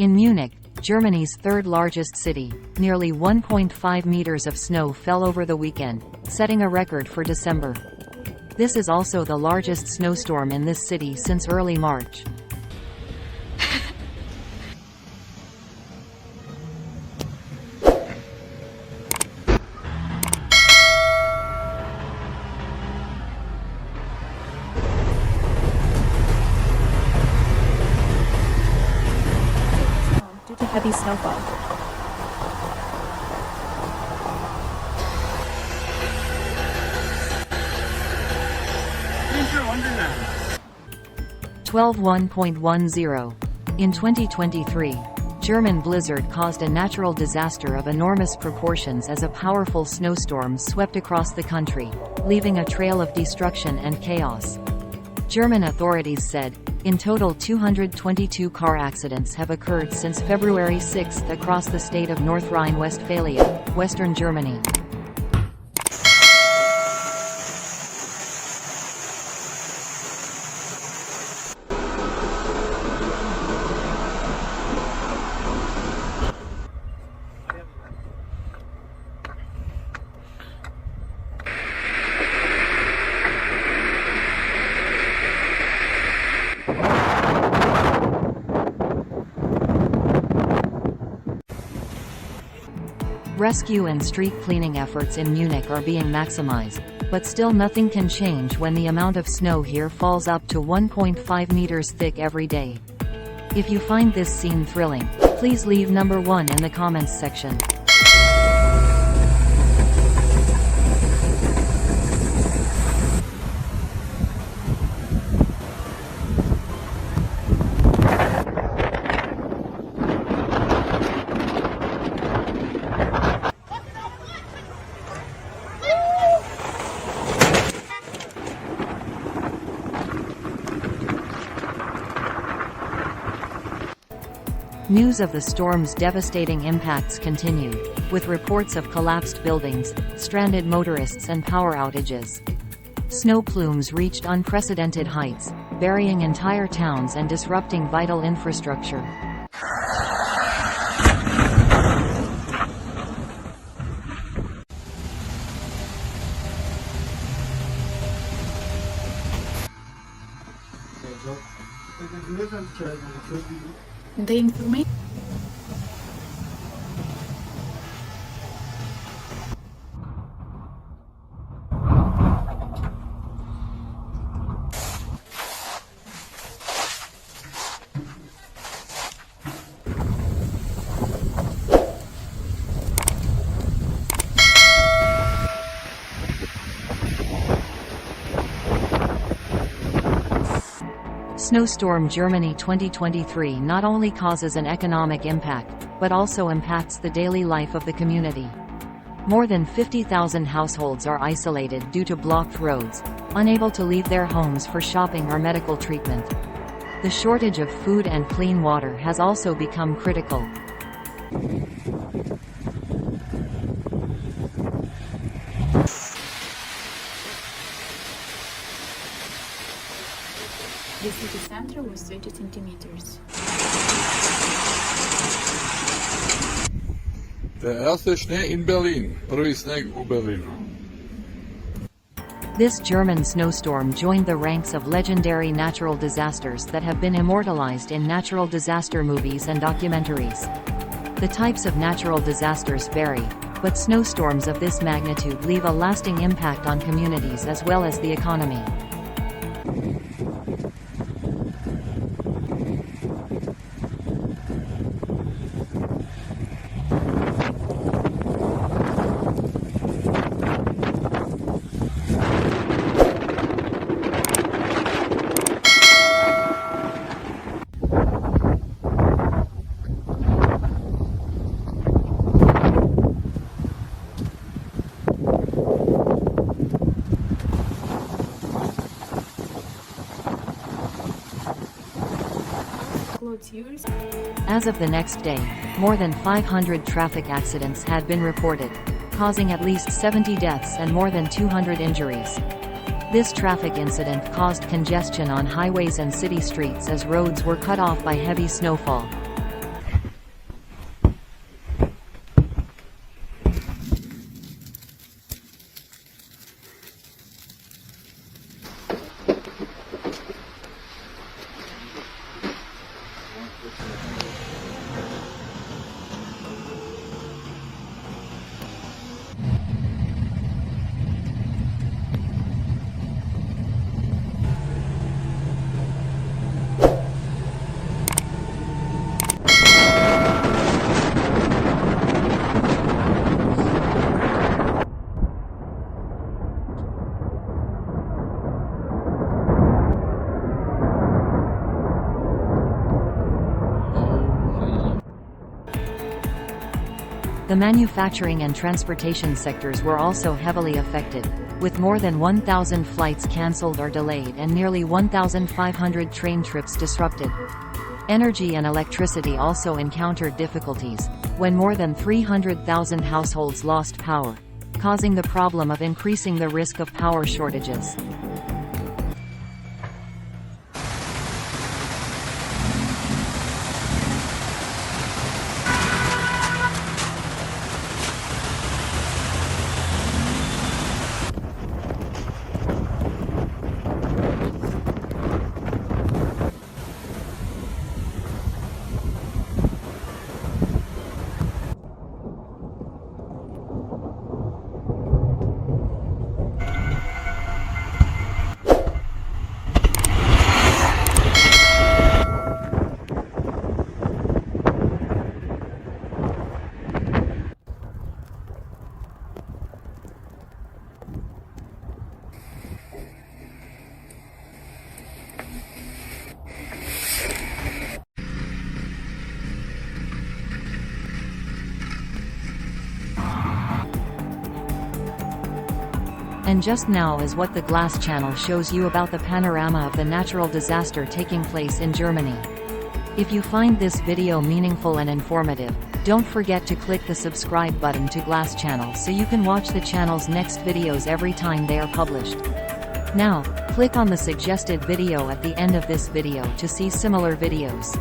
In Munich, Germany's third-largest city, nearly 1.5 meters of snow fell over the weekend, setting a record for December. This is also the largest snowstorm in this city since early March. Due to heavy snowfall. 12.110. In 2023, German blizzard caused a natural disaster of enormous proportions as a powerful snowstorm swept across the country, leaving a trail of destruction and chaos. German authorities said, in total 222 car accidents have occurred since February 6 across the state of North Rhine-Westphalia, Western Germany. Rescue and street cleaning efforts in Munich are being maximized, but still nothing can change when the amount of snow here falls up to 1.5 meters thick every day. If you find this scene thrilling, please leave number 1 in the comments section. News of the storm's devastating impacts continued, with reports of collapsed buildings, stranded motorists and power outages. Snow plumes reached unprecedented heights, burying entire towns and disrupting vital infrastructure. The information Snowstorm Germany 2023 not only causes an economic impact, but also impacts the daily life of the community. More than 50,000 households are isolated due to blocked roads, unable to leave their homes for shopping or medical treatment. The shortage of food and clean water has also become critical. the city center was 30 centimeters. Der erste Schnee in Berlin. Prvý sneh u Berlínu. This German snowstorm joined the ranks of legendary natural disasters that have been immortalized in natural disaster movies and documentaries. The types of natural disasters vary, but snowstorms of this magnitude leave a lasting impact on communities as well as the economy. As of the next day, more than 500 traffic accidents had been reported, causing at least 70 deaths and more than 200 injuries. This traffic incident caused congestion on highways and city streets as roads were cut off by heavy snowfall. The manufacturing and transportation sectors were also heavily affected, with more than 1,000 flights cancelled or delayed and nearly 1,500 train trips disrupted. Energy and electricity also encountered difficulties, when more than 300,000 households lost power, causing the problem of increasing the risk of power shortages. And just now is what the Glass Channel shows you about the panorama of the natural disaster taking place in Germany. If you find this video meaningful and informative, don't forget to click the subscribe button to Glass Channel so you can watch the channel's next videos every time they are published. Now, click on the suggested video at the end of this video to see similar videos.